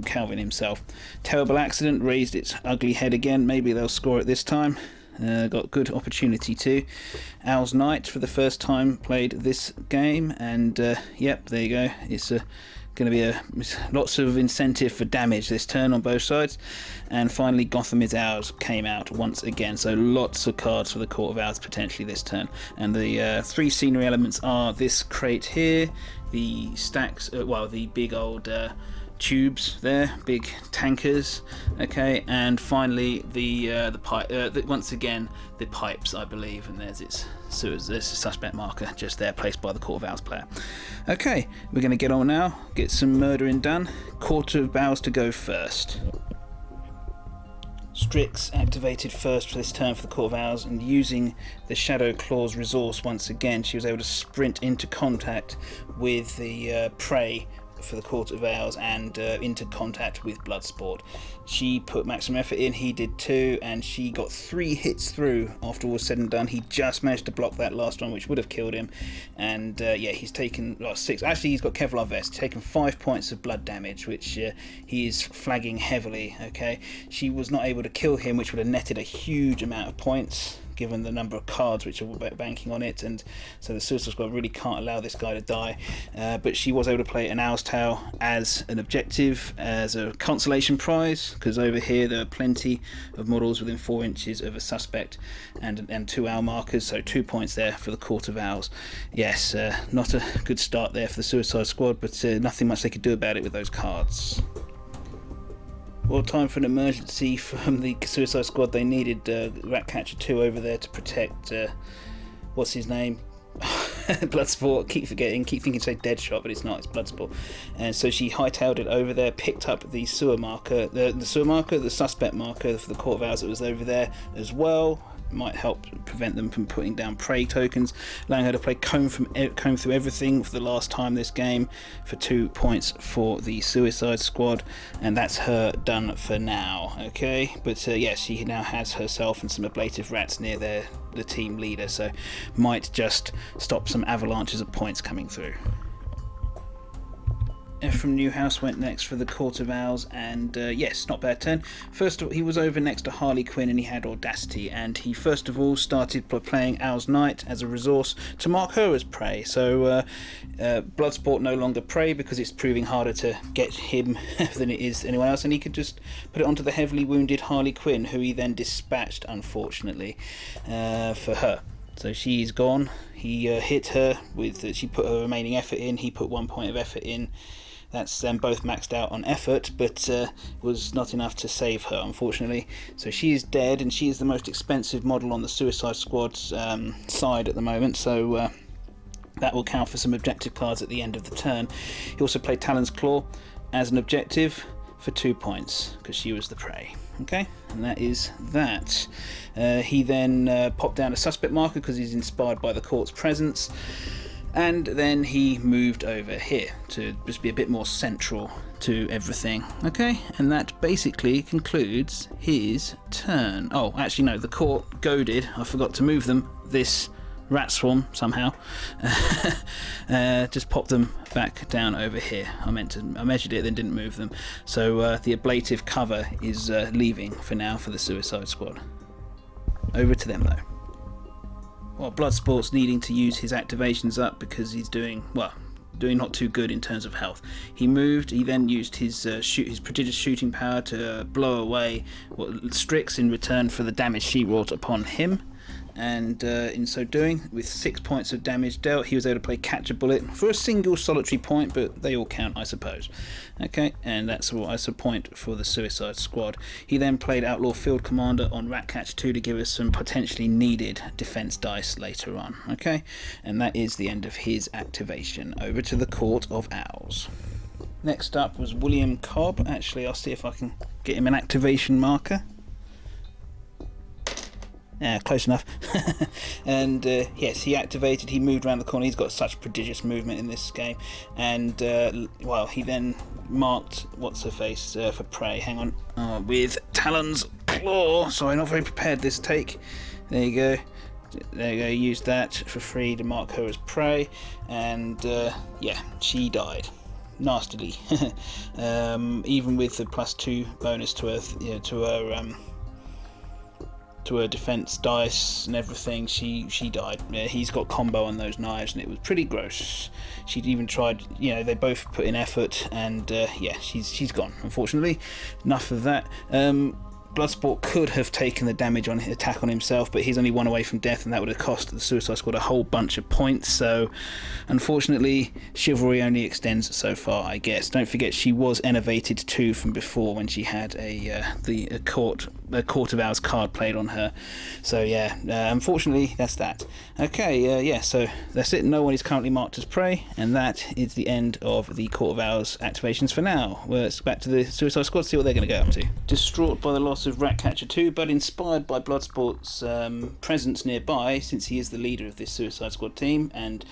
Calvin himself. Terrible Accident raised its ugly head again. Maybe they'll score it this time. Got good opportunity too. Owl's Night for the first time played this game, and yep, there you go. It's going to be lots of incentive for damage this turn on both sides. And finally, Gotham is Ours came out once again, so lots of cards for the Court of Owls potentially this turn. And the 3 scenery elements are this crate here, the stacks, the big old tubes there, big tankers, okay, and finally the pipe. Once again, the pipes, I believe, and there's a suspect marker just there, placed by the Court of Owls player. Okay, we're going to get on now, get some murdering done. Court of Owls to go first. Strix activated first for this turn for the Court of Owls, and using the Shadow Claw's resource once again, she was able to sprint into contact with the prey for the Court of Owls and into contact with Bloodsport. She put maximum effort in, he did too, and she got 3 hits through after all was said and done. He just managed to block that last one, which would have killed him, and yeah, he's taken 6, actually he's got Kevlar Vest, taken 5 points of blood damage, which he is flagging heavily. Okay, she was not able to kill him, which would have netted a huge amount of points given the number of cards which are banking on it, and so the Suicide Squad really can't allow this guy to die, but she was able to play an Owl's Tail as an objective, as a consolation prize, because over here there are plenty of models within 4 inches of a suspect and 2 owl markers, so 2 points there for the Court of Owls. Yes, not a good start there for the Suicide Squad, but nothing much they could do about it with those cards. Well, time for an emergency from the Suicide Squad. They needed Ratcatcher 2 over there to protect, what's his name? Bloodsport. Keep thinking to say Deadshot, but it's not, it's Bloodsport. And so she hightailed it over there, picked up the sewer marker, the suspect marker for the Court of Owls that was over there as well. Might help prevent them from putting down prey tokens, allowing her to play comb through everything for the last time this game for 2 points for the Suicide Squad, and that's her done for now. Okay, but yes, she now has herself and some ablative rats near the team leader, so might just stop some avalanches of points coming through. From Newhouse went next for the Court of Owls, and yes, not bad turn. First of all, he was over next to Harley Quinn and he had Audacity, and he first of all started playing Owl's Night as a resource to mark her as prey. So Bloodsport no longer prey because it's proving harder to get him than it is anyone else, and he could just put it onto the heavily wounded Harley Quinn, who he then dispatched, unfortunately, for her. So she's gone. He hit her with, she put her remaining effort in, he put 1 point of effort in. That's them both maxed out on effort, but was not enough to save her, unfortunately. So she is dead, and she is the most expensive model on the Suicide Squad's side at the moment, so that will count for some objective cards at the end of the turn. He also played Talon's Claw as an objective for 2 points, because she was the prey. Okay, and that is that. He then popped down a suspect marker because he's inspired by the court's presence, and then he moved over here to just be a bit more central to everything. Okay, and that basically concludes his turn. Oh, actually no, the court goaded, I forgot to move them, this rat swarm somehow. Just pop them back down over here. I measured it, then didn't move them. So the ablative cover is leaving for now for the Suicide Squad. Over to them though. Well, Bloodsport's needing to use his activations up because he's doing not too good in terms of health. He moved. He then used his prodigious shooting power to blow away Strix in return for the damage she wrought upon him. And in so doing, with 6 points of damage dealt, he was able to play Catch a Bullet for a single solitary point, but they all count, I suppose. Okay, and that's a point for the Suicide Squad. He then played Outlaw Field Commander on Ratcatcher 2 to give us some potentially needed defense dice later on. Okay, and that is the end of his activation. Over to the Court of Owls. Next up was William Cobb. Actually, I'll see if I can get him an activation marker. Yeah, close enough. And yes, he activated, he moved around the corner. He's got such prodigious movement in this game. And well, he then marked what's-her-face for prey. Hang on. With Talon's Claw. Sorry, not very prepared this take. There you go. There you go, used that for free to mark her as prey. And yeah, she died. Nastily. Even with the +2 bonus to her, to her defense dice and everything, she died. Yeah, he's got combo on those knives and it was pretty gross. She'd even tried, they both put in effort, and yeah, she's gone, unfortunately. Enough of that. Bloodsport could have taken the damage on his attack on himself, but he's only one away from death, and that would have cost the Suicide Squad a whole bunch of points. So unfortunately, chivalry only extends so far, I guess. Don't forget, she was enervated too from before when she had a Court of Owls card played on her. So yeah, unfortunately, that's that. Okay, yeah, so that's it. No one is currently marked as prey, and that is the end of the Court of Owls activations for now. Let's back to the Suicide Squad, see what they're going to go up to. Distraught by the loss of Ratcatcher 2, but inspired by Bloodsport's presence nearby, since he is the leader of this Suicide Squad team, and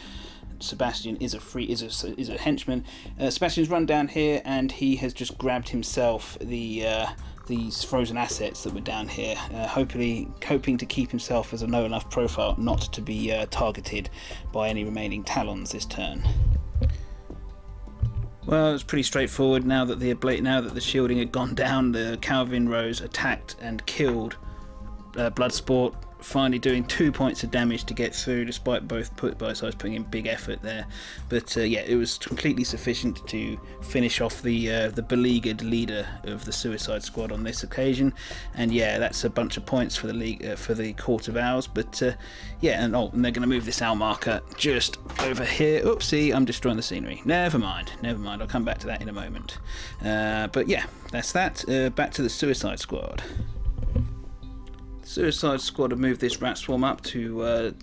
Sebastian is a henchman. Sebastian's run down here, and he has just grabbed himself these frozen assets that were down here, hoping to keep himself as a low enough profile not to be targeted by any remaining Talons this turn. Well, it's pretty straightforward. Now that the shielding had gone down, the Calvin Rose attacked and killed Bloodsport, finally doing 2 points of damage to get through, despite both sides putting in big effort there. But yeah, it was completely sufficient to finish off the beleaguered leader of the Suicide Squad on this occasion. And yeah, that's a bunch of points for the league for the Court of Owls. But yeah, and they're going to move this owl marker just over here. Oopsie, I'm destroying the scenery. Never mind. I'll come back to that in a moment. But yeah, that's that. Back to the Suicide Squad. Suicide Squad have moved this rat swarm up to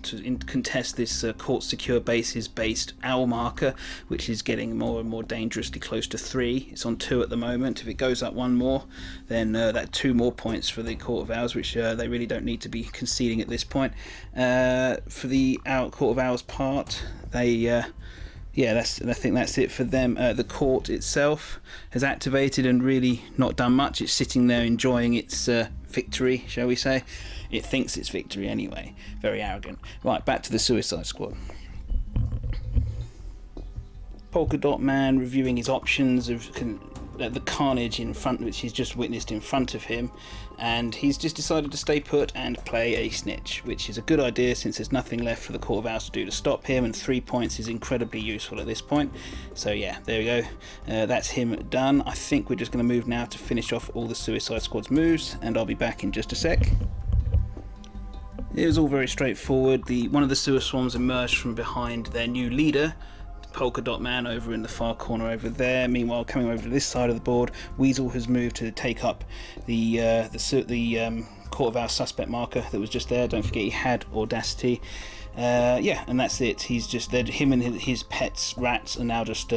contest this Court Secure Bases based owl marker, which is getting more and more dangerously close to 3. It's on 2 at the moment. If it goes up 1 more, then that's 2 more points for the Court of Owls, which they really don't need to be conceding at this point. For the Court of Owls part, they yeah, I think that's it for them. The court itself has activated and really not done much. It's sitting there enjoying its victory, shall we say. It thinks it's victory anyway. Very arrogant. Right, back to the Suicide Squad. Polka Dot Man reviewing his options of the carnage in front, which he's just witnessed in front of him, and he's just decided to stay put and play a snitch, which is a good idea since there's nothing left for the Court of Owls to do to stop him, and 3 points is incredibly useful at this point. So yeah, there we go. That's him done. I think we're just going to move now to finish off all the Suicide Squad's moves, and I'll be back in just a sec. It was all very straightforward. One of the sewer swarms emerged from behind their new leader, Polka Dot Man, over in the far corner over there. Meanwhile, coming over to this side of the board, Weasel has moved to take up the Court of Owls suspect marker that was just there. Don't forget he had Audacity. Yeah, and that's it. He's just there. Him and his pets rats are now just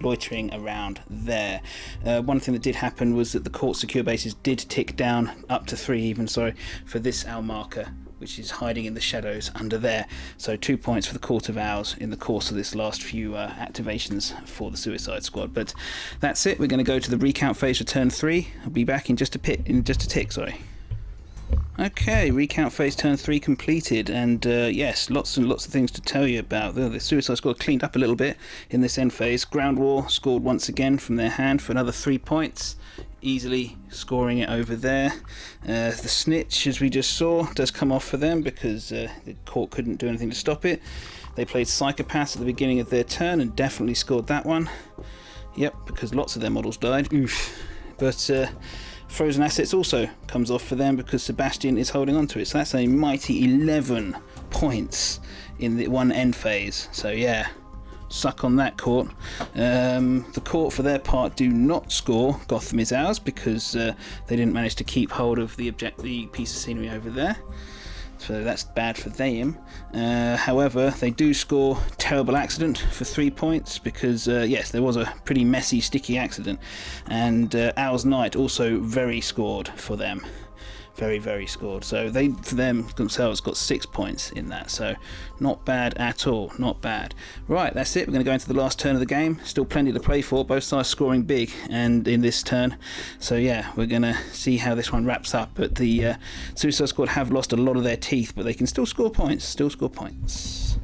loitering around there. One thing that did happen was that the Court Secure Bases did tick down up to 3 even, sorry, for this owl marker, which is hiding in the shadows under there. So 2 points for the Court of Owls in the course of this last few activations for the Suicide Squad. But that's it. We're going to go to the recount phase for turn 3. I'll be back in just a tick. Sorry. Okay, recount phase turn 3 completed, and yes, lots and lots of things to tell you about. The Suicide Squad cleaned up a little bit in this end phase. Ground War scored once again from their hand for another 3 points, easily scoring it over there. The Snitch, as we just saw, does come off for them because the court couldn't do anything to stop it. They played Psychopaths at the beginning of their turn and definitely scored that one. Yep, because lots of their models died. Oof. But Frozen Assets also comes off for them because Sebastian is holding on to it. So that's a mighty 11 points in the one end phase. So yeah, suck on that, court. The court, for their part, do not score Gotham Is Ours because they didn't manage to keep hold of the piece of scenery over there. So that's bad for them. However, they do score Terrible Accident for 3 points because, yes, there was a pretty messy, sticky accident. And Owl's Night also very scored for them. Very, very scored. So they, for themselves, got 6 points in that. So not bad at all. Not bad. Right, that's it. We're going to go into the last turn of the game. Still plenty to play for. Both sides scoring big and in this turn. So yeah, we're going to see how this one wraps up. But the Suicide Squad have lost a lot of their teeth, but they can still score points. Still score points.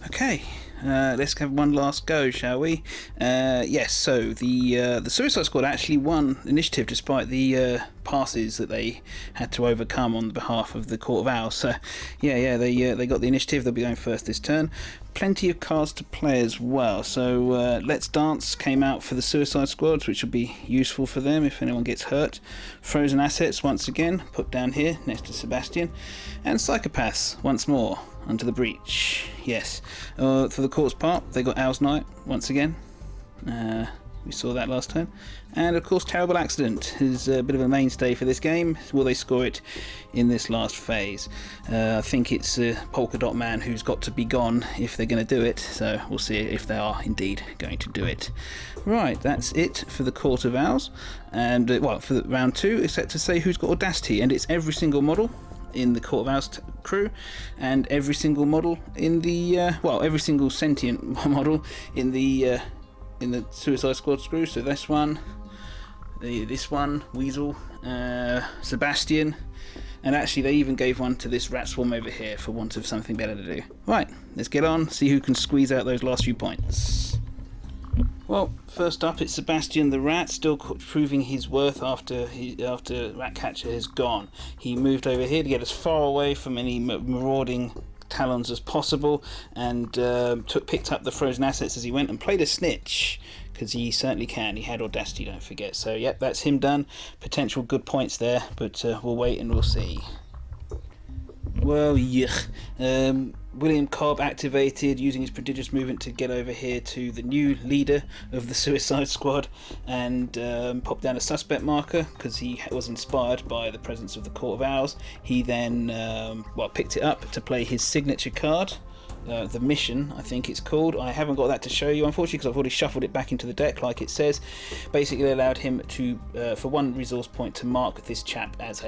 Okay. Let's have one last go, shall we? Yes, so the Suicide Squad actually won initiative despite the passes that they had to overcome on behalf of the Court of Owls. So, yeah, they got the initiative. They'll be going first this turn. Plenty of cards to play as well. So, Let's Dance came out for the Suicide Squad, which will be useful for them if anyone gets hurt. Frozen Assets, once again, put down here next to Sebastian. And Psychopaths, once more. Under the Breach, yes. For the court's part, they got Owl's Night once again. We saw that last time. And of course, Terrible Accident is a bit of a mainstay for this game. Will they score it in this last phase? I think it's Polka Dot Man who's got to be gone if they're going to do it. So we'll see if they are indeed going to do it. Right, that's it for the Court of Owls. And, well, for round 2, except to say who's got Audacity. And it's every single model in the Court of Owls crew, and every single model in the every single sentient model in the Suicide Squad crew. So this one, Weasel, Sebastian, and actually they even gave one to this Rat Swarm over here for want of something better to do. Right, let's get on, see who can squeeze out those last few points. Well, first up, it's Sebastian the Rat, still proving his worth after Ratcatcher has gone. He moved over here to get as far away from any marauding Talons as possible, and picked up the Frozen Assets as he went and played a Snitch, because he certainly can. He had Audacity, don't forget. So, yep, that's him done. Potential good points there, but we'll wait and we'll see. Well, yuck. William Cobb activated using his prodigious movement to get over here to the new leader of the Suicide Squad and popped down a suspect marker because he was inspired by the presence of the Court of Owls. He then picked it up to play his signature card. The Mission, I think it's called. I haven't got that to show you, unfortunately, because I've already shuffled it back into the deck like it says. Basically allowed him to, for 1 resource point, to mark this chap as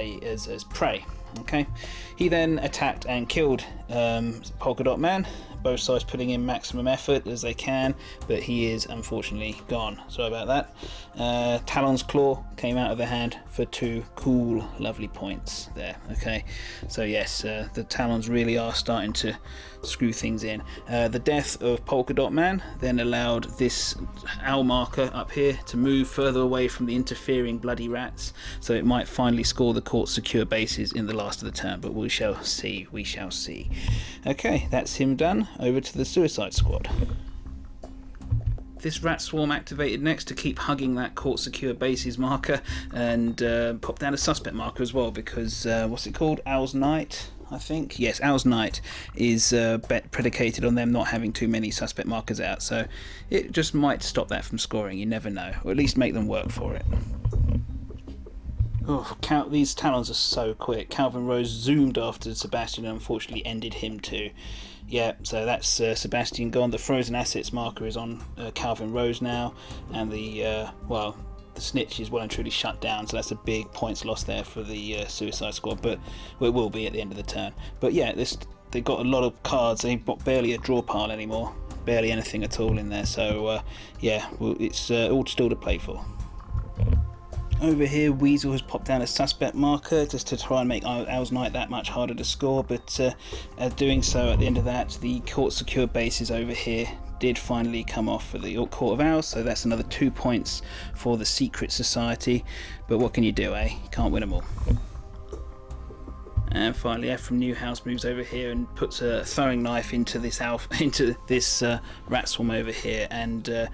prey. Okay, he then attacked and killed Polka Dot Man, both sides putting in maximum effort as they can, but he is unfortunately gone. Sorry about that. Talon's Claw came out of the hand for 2 cool, lovely points there. Okay, so yes, the Talons really are starting to screw things in. The death of Polka Dot Man then allowed this owl marker up here to move further away from the interfering bloody rats, so it might finally score the court's secure bases in the last of the turn, but we shall see. Okay, that's him done. Over to the Suicide Squad. This Rat Swarm activated next to keep hugging that court secure bases marker, and pop down a suspect marker as well, because what's it called? Owl's Night, I think. Yes, Owl's Night is predicated on them not having too many suspect markers out, so it just might stop that from scoring. You never know, or at least make them work for it. Oh, these Talons are so quick. Calvin Rose zoomed after Sebastian and unfortunately ended him too. Yeah, so that's Sebastian gone. The Frozen Assets marker is on Calvin Rose now, and the Snitch is well and truly shut down, so that's a big points loss there for the Suicide Squad, but it will be at the end of the turn. But yeah, they've got a lot of cards. They've got barely a draw pile anymore, barely anything at all in there, so yeah, it's all still to play for. Over here, Weasel has popped down a suspect marker just to try and make Owl's Night that much harder to score, but doing so, at the end of that, the court secure bases over here did finally come off for the Court of Owls, so that's another 2 points for the Secret Society. But what can you do, eh? You can't win them all. And finally, F from Newhouse moves over here and puts a throwing knife into this rat swarm over here, and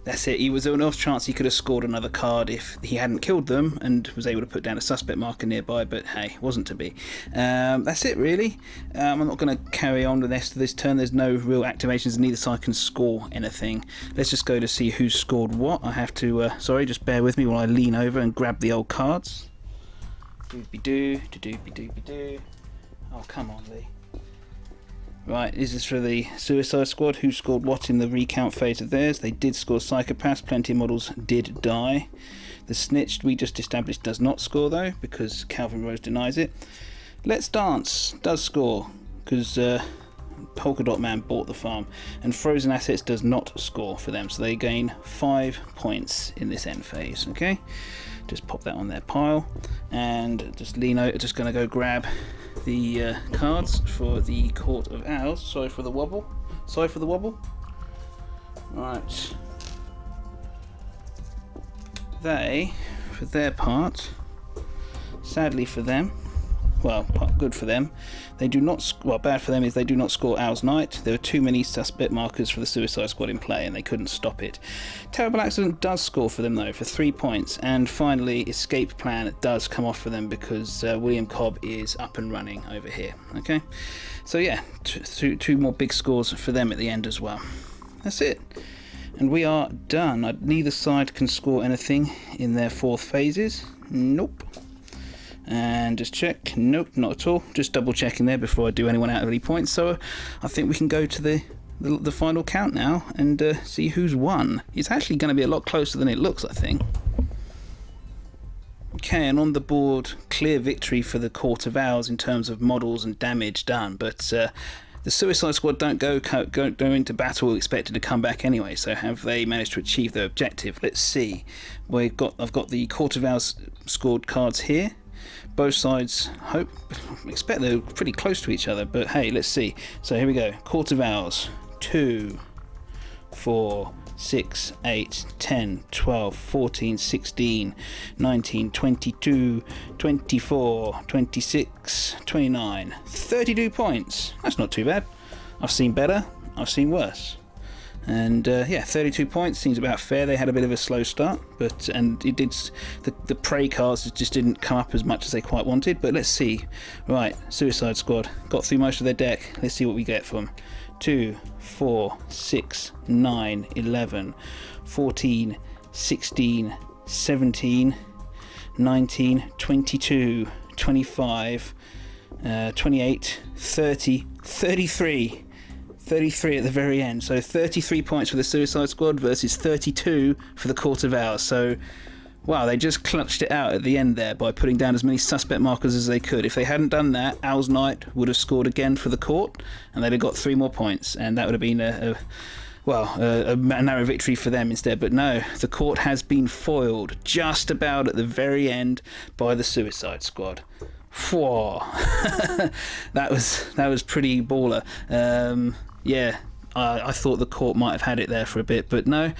that's it. There was an off chance he could have scored another card if he hadn't killed them and was able to put down a suspect marker nearby, but hey, wasn't to be. That's it really. I'm not going to carry on with the rest of this turn. There's no real activations and neither side can score anything. Let's just go to see who scored what. I have to, sorry, just bear with me while I lean over and grab the old cards. Doobie-doo, doobie-doobie-doo. Oh, come on, Lee. Right, this is for the Suicide Squad. Who scored what in the recount phase of theirs? They did score Psychopaths. Plenty of models did die. The Snitched, we just established, does not score though, because Calvin Rose denies it. Let's Dance does score, because Polka Dot Man bought the farm. And Frozen Assets does not score for them, so they gain 5 points in this end phase. Okay, just pop that on their pile, and just lean out. Just going to go grab the cards for the Court of Owls. Sorry for the wobble. Right. They, for their part, sadly for them, well, good for them, they do not, well, bad for them is they do not score Owl's Night. There are too many suspect markers for the Suicide Squad in play and they couldn't stop it. Terrible Accident does score for them though, for 3 points. And finally, Escape Plan does come off for them because William Cobb is up and running over here. Okay, so yeah, two more big scores for them at the end as well. That's it. And we are done. Neither side can score anything in their fourth phases. Nope. And just check. Nope, not at all. Just double checking there before I do anyone out of any points. So I think we can go to the final count now and see who's won. It's actually going to be a lot closer than it looks, I think. Okay, and on the board, clear victory for the Court of Owls in terms of models and damage done, but the Suicide Squad don't go into battle expected to come back anyway, so have they managed to achieve their objective? Let's see. I've got the Court of Owls scored cards here. Both sides expect they're pretty close to each other, but hey, let's see. So here we go. Court of Owls. 2, 4, 6, 8, 10, 12, 14, 16, 19, 22, 24, 26, 29, 32 points. That's not too bad. I've seen better, I've seen worse. And yeah, 32 points seems about fair. They had a bit of a slow start, but the prey cards just didn't come up as much as they quite wanted. But let's see. Right, Suicide Squad got through most of their deck. Let's see what we get from 2, 4, 6, 9, 11, 14, 16, 17, 19, 22, 25, 28, 30, 33. 33 at the very end, so 33 points for the Suicide Squad versus 32 for the Court of Owls. So wow, they just clutched it out at the end there by putting down as many suspect markers as they could. If they hadn't done that, Owl's Night would have scored again for the court and they'd have got 3 more points, and that would have been a narrow victory for them instead. But no, the court has been foiled just about at the very end by the Suicide Squad. Whoa. that was pretty baller. Yeah, I thought the court might have had it there for a bit, but no.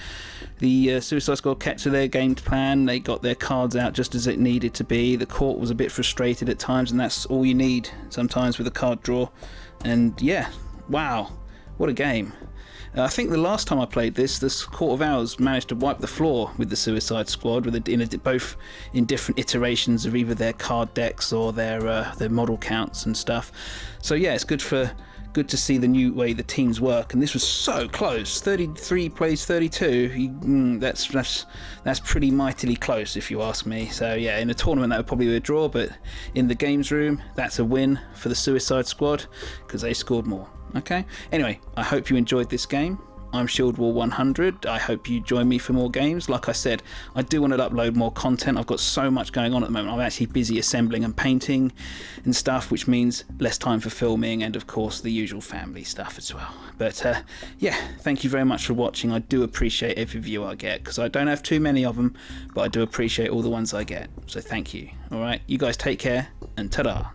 The Suicide Squad kept to their game plan. They got their cards out just as it needed to be. The court was a bit frustrated at times, and that's all you need sometimes with a card draw. And yeah, wow, what a game. I think the last time I played this Court of Owls managed to wipe the floor with the Suicide Squad, both in different iterations of either their card decks or their model counts and stuff. So yeah, it's good to see the new way the teams work, and this was so close. 33 plays 32. That's pretty mightily close if you ask me. So yeah, in a tournament that would probably be a draw, but in the games room that's a win for the Suicide Squad because they scored more. Okay, anyway, I hope you enjoyed this game. I'm ShieldWall100. I hope you join me for more games. Like I said, I do want to upload more content. I've got so much going on at the moment. I'm actually busy assembling and painting and stuff, which means less time for filming and, of course, the usual family stuff as well. But yeah, thank you very much for watching. I do appreciate every view I get, because I don't have too many of them, but I do appreciate all the ones I get. So thank you. All right, you guys take care, and ta-da.